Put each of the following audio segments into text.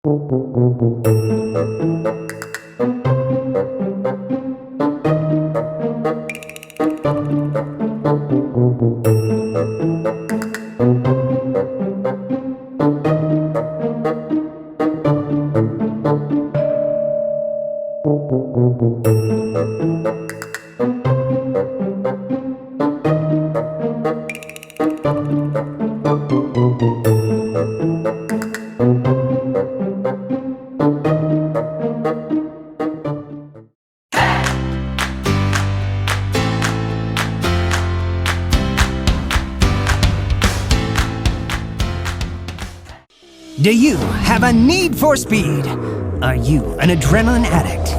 Do you have a need for speed? Are you an adrenaline addict?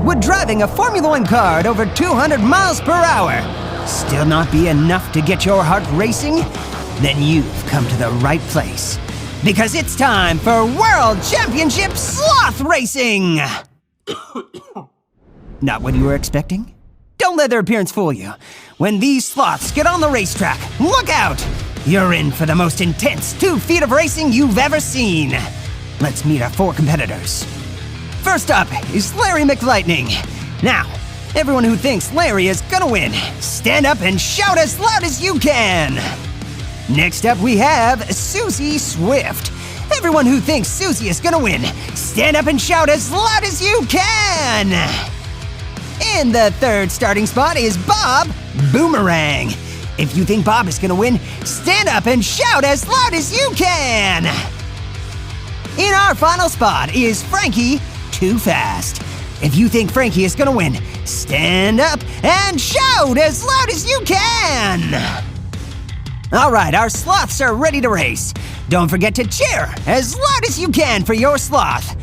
Would driving a Formula One car at over 200 miles per hour still not be enough to get your heart racing? Then you've come to the right place. Because it's time for World Championship Sloth Racing! Not what you were expecting? Don't let their appearance fool you. When these sloths get on the racetrack, look out! You're in for the most intense 2 feet of racing you've ever seen. Let's meet our 4 competitors. First up is Larry McLightning. Now, everyone who thinks Larry is gonna win, stand up and shout as loud as you can. Next up we have Susie Swift. Everyone who thinks Susie is gonna win, stand up and shout as loud as you can. In the 3rd starting spot is Bob Boomerang. If you think Bob is gonna win, stand up and shout as loud as you can! In our final spot is Frankie Too Fast. If you think Frankie is gonna win, stand up and shout as loud as you can! Alright, our sloths are ready to race. Don't forget to cheer as loud as you can for your sloth.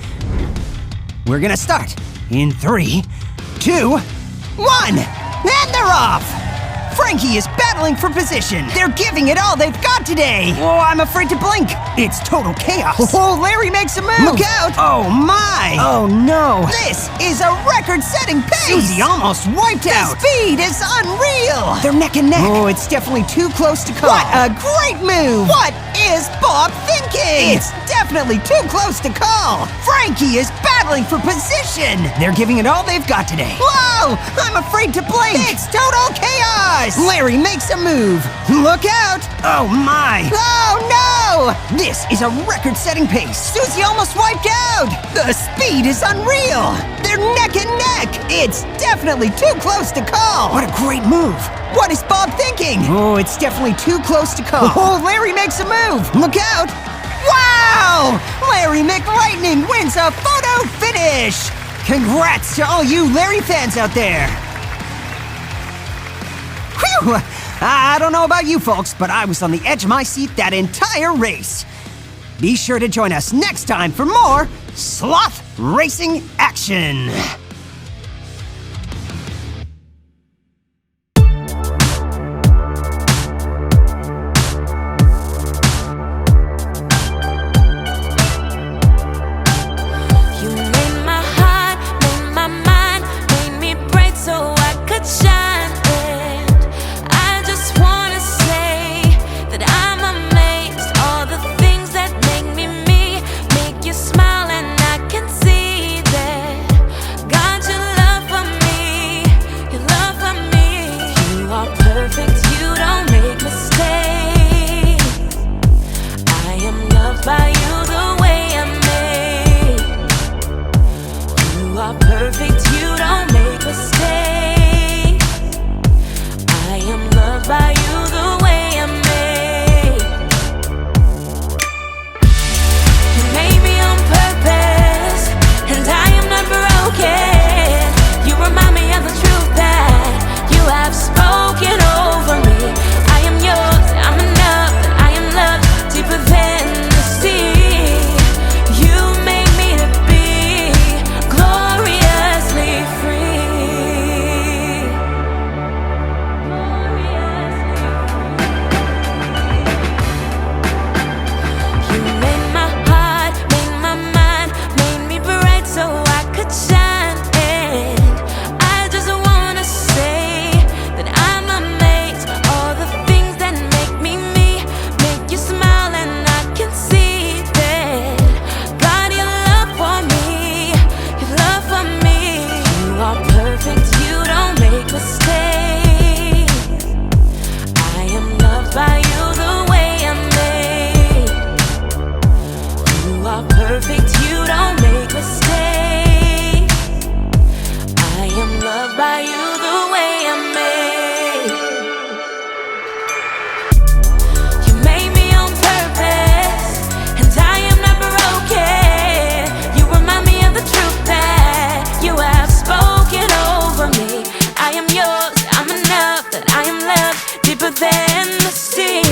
We're gonna start in 3, 2, 1, and they're off! Frankie is battling for position. They're giving it all they've got today. Oh, I'm afraid to blink. It's total chaos. Oh, Larry makes a move. Look out. Oh, my. Oh, no. This is a record-setting pace. Susie almost wiped out. The speed is unreal. They're neck and neck. Oh, it's definitely too close to call. What a great move. What is Bob thinking? It's definitely too close to call. Frankie is battling for position. They're giving it all they've got today. Whoa, I'm afraid to blink. It's total chaos. Larry makes a move. Look out! Oh my! Oh no! This is a record-setting pace. Susie almost wiped out! The speed is unreal! They're neck and neck! It's definitely too close to call! What a great move! What is Bob thinking? Oh, it's definitely too close to call. Oh, Larry makes a move! Look out! Wow! Larry McLightning wins a photo finish! Congrats to all you Larry fans out there! Whew! I don't know about you folks, but I was on the edge of my seat that entire race. Be sure to join us next time for more Sloth Racing action. Perfect, you don't make mistakes. perfect, you don't make mistakes. I am loved by you the way I'm made. You made me on purpose, and I am not broken. You remind me of the truth that you have spoken over me. I am yours, I'm enough, that I am loved deeper than the sea.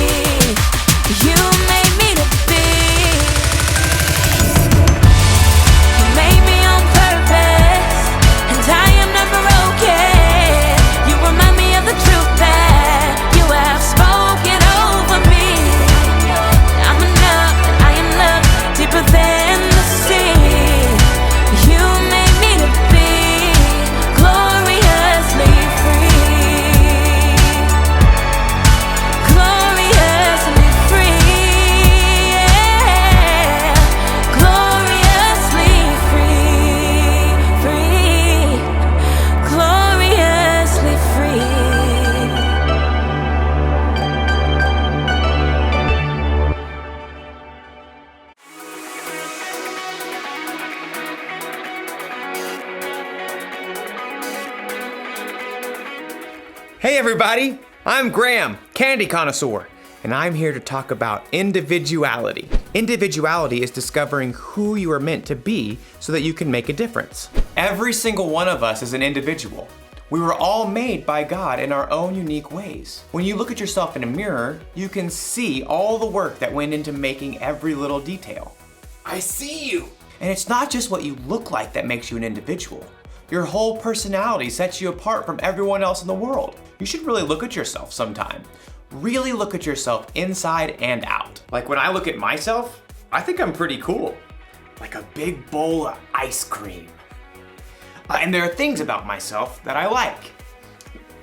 You made me to be. You made me on purpose, and I am not broken. You remind me of the truth that you have spoken over me. I'm enough, that I am loved deeper than the sea. You made me to be gloriously free. Gloriously free, yeah. Gloriously free, free. Gloriously free. Hey everybody, I'm Graham, Candy Connoisseur, and I'm here to talk about individuality. Individuality is discovering who you are meant to be so that you can make a difference. Every single one of us is an individual. We were all made by God in our own unique ways. When you look at yourself in a mirror, you can see all the work that went into making every little detail. I see you! And it's not just what you look like that makes you an individual. Your whole personality sets you apart from everyone else in the world. You should really look at yourself sometime. Really look at yourself inside and out. Like when I look at myself, I think I'm pretty cool. Like a big bowl of ice cream. And there are things about myself that I like.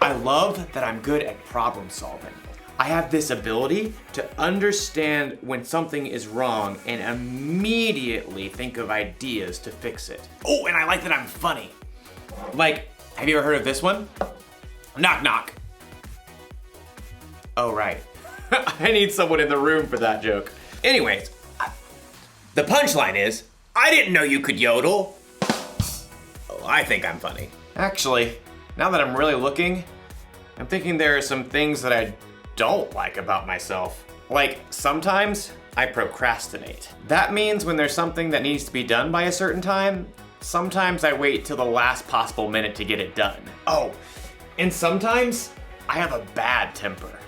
I love that I'm good at problem solving. I have this ability to understand when something is wrong and immediately think of ideas to fix it. Oh, and I like that I'm funny. Like, have you ever heard of this one? Knock, knock. Oh, right. I need someone in the room for that joke. Anyways, the punchline is, I didn't know you could yodel. Oh, I think I'm funny. Actually, now that I'm really looking, I'm thinking there are some things that I don't like about myself. Like, sometimes I procrastinate. That means when there's something that needs to be done by a certain time, sometimes I wait till the last possible minute to get it done. Oh, and sometimes I have a bad temper.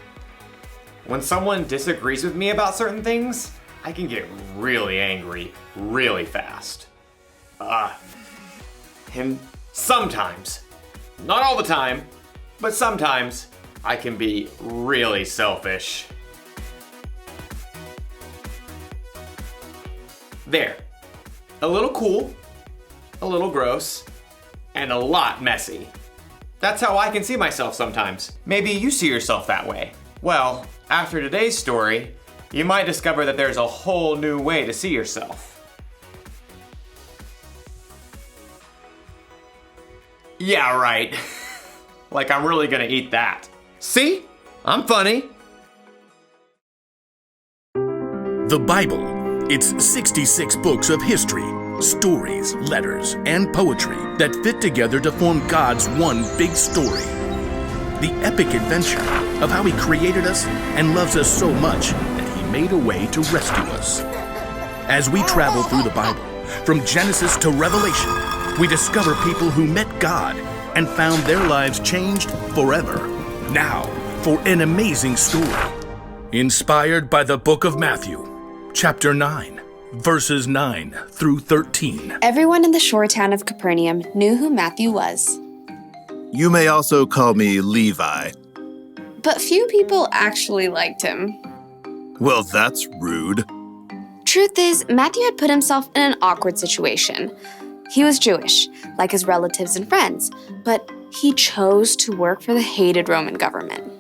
When someone disagrees with me about certain things, I can get really angry really fast. And sometimes, not all the time, but sometimes I can be really selfish. There. A little cool, a little gross, and a lot messy. That's how I can see myself sometimes. Maybe you see yourself that way. Well, after today's story, you might discover that there's a whole new way to see yourself. Yeah, right. Like I'm really gonna eat that. See? I'm funny. The Bible. It's 66 books of history, stories, letters, and poetry that fit together to form God's one big story. The epic adventure of how He created us and loves us so much that He made a way to rescue us. As we travel through the Bible, from Genesis to Revelation, we discover people who met God and found their lives changed forever. Now, for an amazing story. Inspired by the book of Matthew, chapter 9, verses 9 through 13. Everyone in the shore town of Capernaum knew who Matthew was. You may also call me Levi. But few people actually liked him. Well, that's rude. Truth is, Matthew had put himself in an awkward situation. He was Jewish, like his relatives and friends, but he chose to work for the hated Roman government.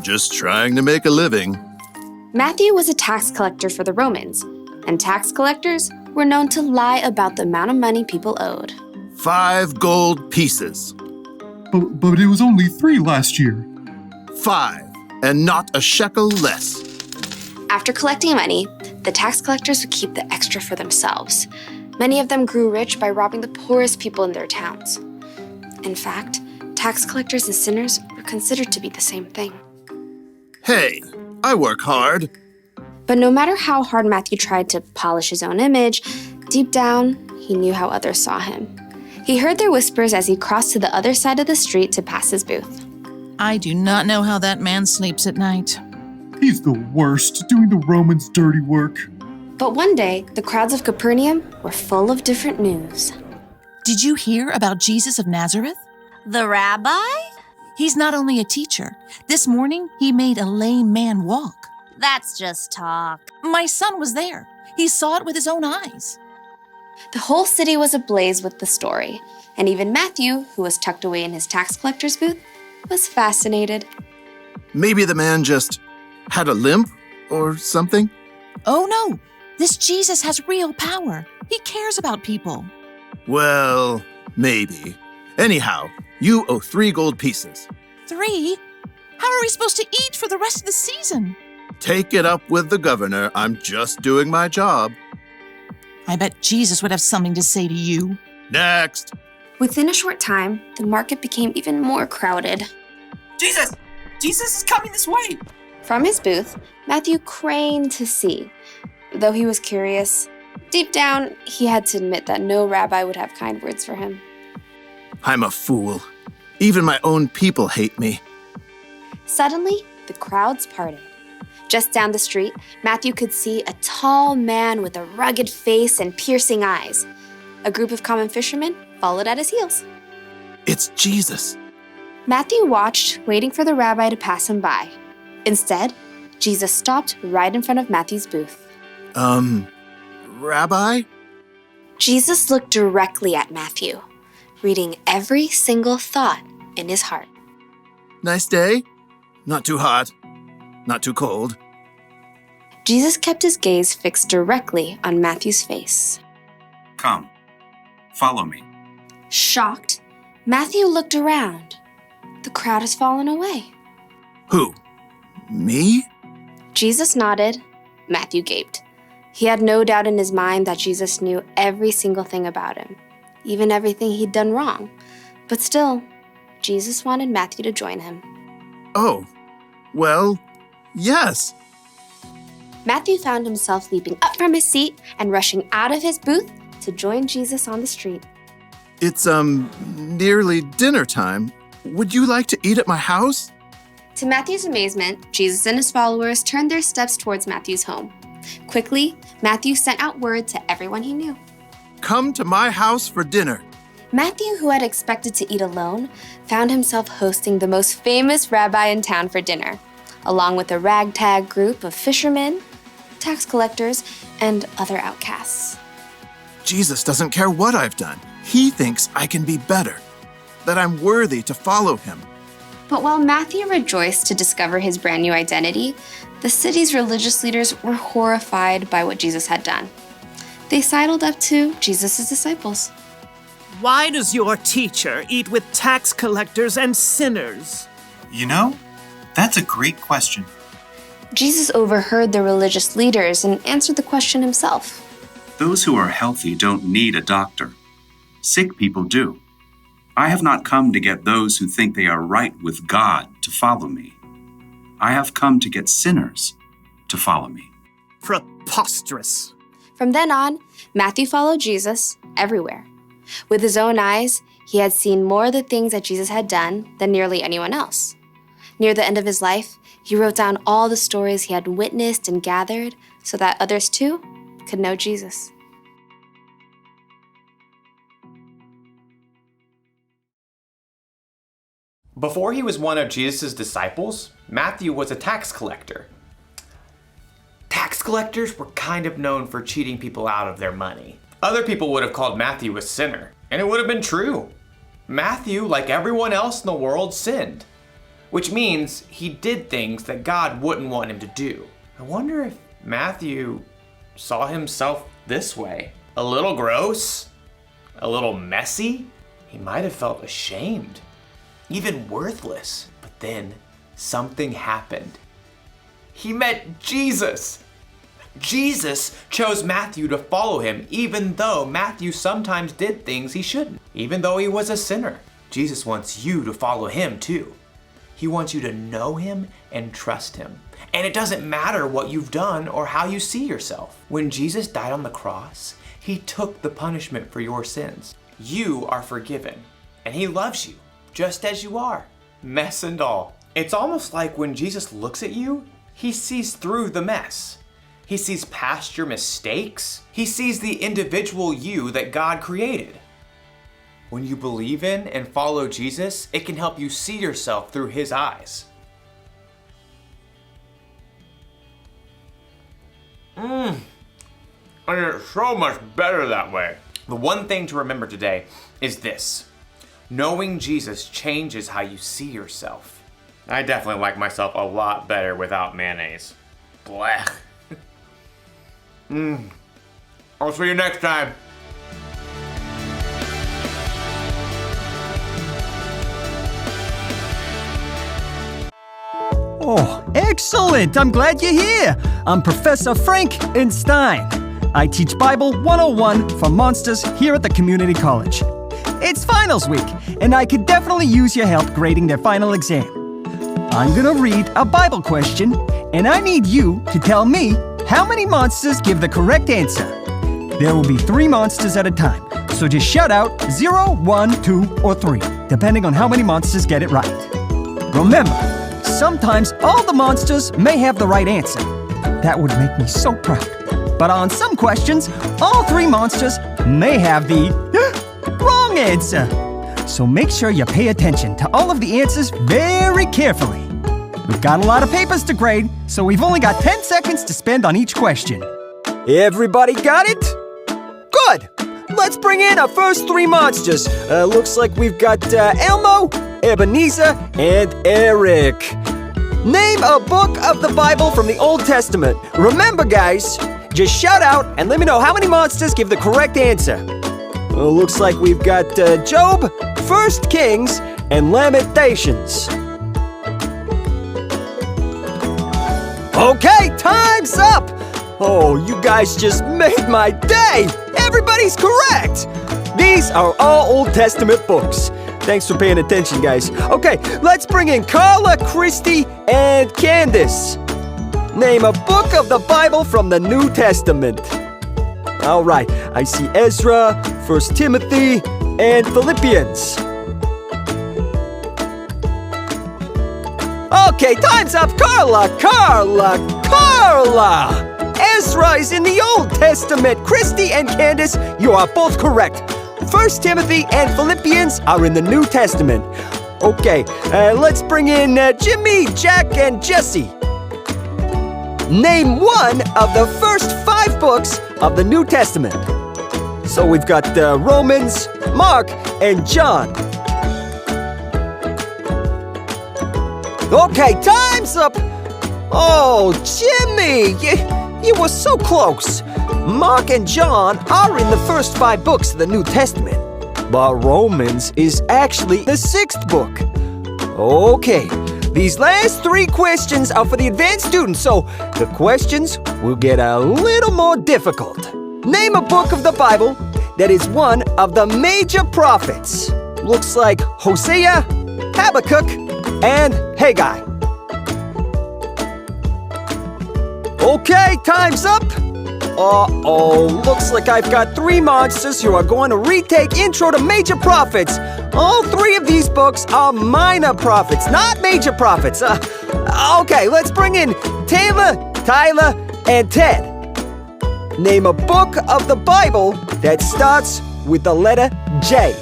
Just trying to make a living. Matthew was a tax collector for the Romans, and tax collectors were known to lie about the amount of money people owed. 5 gold pieces. But it was only 3 last year. 5, and not a shekel less. After collecting money, the tax collectors would keep the extra for themselves. Many of them grew rich by robbing the poorest people in their towns. In fact, tax collectors and sinners were considered to be the same thing. Hey, I work hard. But no matter how hard Matthew tried to polish his own image, deep down, he knew how others saw him. He heard their whispers as he crossed to the other side of the street to pass his booth. I do not know how that man sleeps at night. He's the worst, doing the Romans' dirty work. But one day, the crowds of Capernaum were full of different news. Did you hear about Jesus of Nazareth? The rabbi? He's not only a teacher. This morning, he made a lame man walk. That's just talk. My son was there. He saw it with his own eyes. The whole city was ablaze with the story, and even Matthew, who was tucked away in his tax collector's booth, was fascinated. Maybe the man just had a limp or something? Oh no, this Jesus has real power. He cares about people. Well, maybe. Anyhow, you owe 3 gold pieces. 3? How are we supposed to eat for the rest of the season? Take it up with the governor. I'm just doing my job. I bet Jesus would have something to say to you. Next. Within a short time, the market became even more crowded. Jesus! Jesus is coming this way! From his booth, Matthew craned to see. Though he was curious, deep down, he had to admit that no rabbi would have kind words for him. I'm a fool. Even my own people hate me. Suddenly, the crowds parted. Just down the street, Matthew could see a tall man with a rugged face and piercing eyes. A group of common fishermen followed at his heels. It's Jesus. Matthew watched, waiting for the rabbi to pass him by. Instead, Jesus stopped right in front of Matthew's booth. Rabbi? Jesus looked directly at Matthew, reading every single thought in his heart. Nice day? Not too hot. Not too cold. Jesus kept his gaze fixed directly on Matthew's face. Come, follow me. Shocked, Matthew looked around. The crowd has fallen away. Who? Me? Jesus nodded. Matthew gaped. He had no doubt in his mind that Jesus knew every single thing about him, even everything he'd done wrong. But still, Jesus wanted Matthew to join him. Oh, well, yes. Matthew found himself leaping up from his seat and rushing out of his booth to join Jesus on the street. It's, nearly dinner time. Would you like to eat at my house? To Matthew's amazement, Jesus and his followers turned their steps towards Matthew's home. Quickly, Matthew sent out word to everyone he knew. Come to my house for dinner. Matthew, who had expected to eat alone, found himself hosting the most famous rabbi in town for dinner, along with a ragtag group of fishermen, tax collectors, and other outcasts. Jesus doesn't care what I've done. He thinks I can be better, that I'm worthy to follow him. But while Matthew rejoiced to discover his brand new identity, the city's religious leaders were horrified by what Jesus had done. They sidled up to Jesus' disciples. Why does your teacher eat with tax collectors and sinners? You know, that's a great question. Jesus overheard the religious leaders and answered the question himself. Those who are healthy don't need a doctor. Sick people do. I have not come to get those who think they are right with God to follow me. I have come to get sinners to follow me. Preposterous. From then on, Matthew followed Jesus everywhere. With his own eyes, he had seen more of the things that Jesus had done than nearly anyone else. Near the end of his life, he wrote down all the stories he had witnessed and gathered so that others too could know Jesus. Before he was one of Jesus' disciples, Matthew was a tax collector. Tax collectors were kind of known for cheating people out of their money. Other people would have called Matthew a sinner, and it would have been true. Matthew, like everyone else in the world, sinned, which means he did things that God wouldn't want him to do. I wonder if Matthew saw himself this way. A little gross, a little messy. He might have felt ashamed, even worthless. But then something happened. He met Jesus. Jesus chose Matthew to follow him, even though Matthew sometimes did things he shouldn't. Even though he was a sinner, Jesus wants you to follow him too. He wants you to know him and trust him. And it doesn't matter what you've done or how you see yourself. When Jesus died on the cross, he took the punishment for your sins. You are forgiven, and he loves you just as you are, mess and all. It's almost like when Jesus looks at you, he sees through the mess. He sees past your mistakes. He sees the individual you that God created. When you believe in and follow Jesus, it can help you see yourself through his eyes. And it's so much better that way. The one thing to remember today is this. Knowing Jesus changes how you see yourself. I definitely like myself a lot better without mayonnaise. Blech. I'll see you next time. Oh, excellent! I'm glad you're here. I'm Professor Frank Stein. I teach Bible 101 for monsters here at the community college. It's finals week, and I could definitely use your help grading their final exam. I'm gonna read a Bible question, and I need you to tell me how many monsters give the correct answer. There will be 3 monsters at a time, so just shout out 0, 1, 2, or 3, depending on how many monsters get it right. Remember, sometimes all the monsters may have the right answer. That would make me so proud. But on some questions, all 3 monsters may have the wrong answer. So make sure you pay attention to all of the answers very carefully. We've got a lot of papers to grade, so we've only got 10 seconds to spend on each question. Everybody got it? Good! Let's bring in our first 3 monsters. Looks like we've got Elmo, Ebenezer, and Eric. Name a book of the Bible from the Old Testament. Remember, guys, just shout out and let me know how many monsters give the correct answer. Looks like we've got Job, 1 Kings, and Lamentations. Okay, time's up! Oh, you guys just made my day! Everybody's correct! These are all Old Testament books. Thanks for paying attention, guys. Okay, let's bring in Carla, Christy, and Candace. Name a book of the Bible from the New Testament. All right, I see Ezra, 1 Timothy, and Philippians. Okay, time's up, Carla! Ezra is in the Old Testament. Christy and Candace, you are both correct. 1 Timothy and Philippians are in the New Testament. Okay, let's bring in Jimmy, Jack, and Jesse. Name one of the first 5 books of the New Testament. So we've got Romans, Mark, and John. Okay, time's up. Oh, Jimmy, you were so close. Mark and John are in the first 5 books of the New Testament, but Romans is actually the 6th book. Okay, these last 3 questions are for the advanced students, so the questions will get a little more difficult. Name a book of the Bible that is one of the major prophets. Looks like Hosea, Habakkuk, and Haggai. Okay, time's up. Uh-oh, looks like I've got 3 monsters who are going to retake Intro to Major Prophets. All 3 of these books are minor prophets, not major prophets. Okay, let's bring in Taylor, Tyler, and Ted. Name a book of the Bible that starts with the letter J.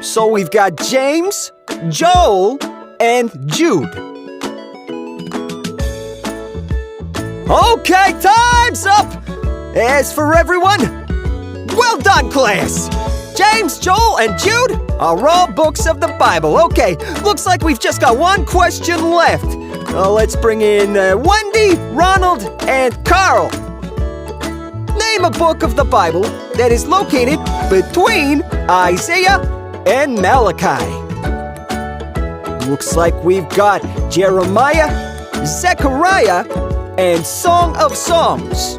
So we've got James, Joel, and Jude. Okay, time's up! As for everyone, well done, class! James, Joel, and Jude are all books of the Bible. Okay, looks like we've just got 1 question left. Let's bring in Wendy, Ronald, and Carl. Name a book of the Bible that is located between Isaiah and Malachi. Looks like we've got Jeremiah, Zechariah, and Song of Songs.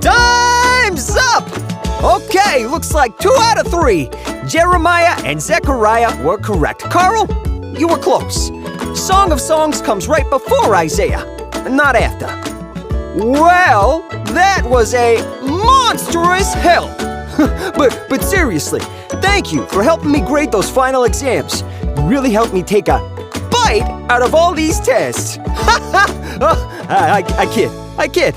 Time's up! Okay, looks like 2 out of 3. Jeremiah and Zechariah were correct. Carl, you were close. Song of Songs comes right before Isaiah, not after. Well, that was a monstrous help. But seriously, thank you for helping me grade those final exams. You really helped me take a bite out of all these tests. I kid.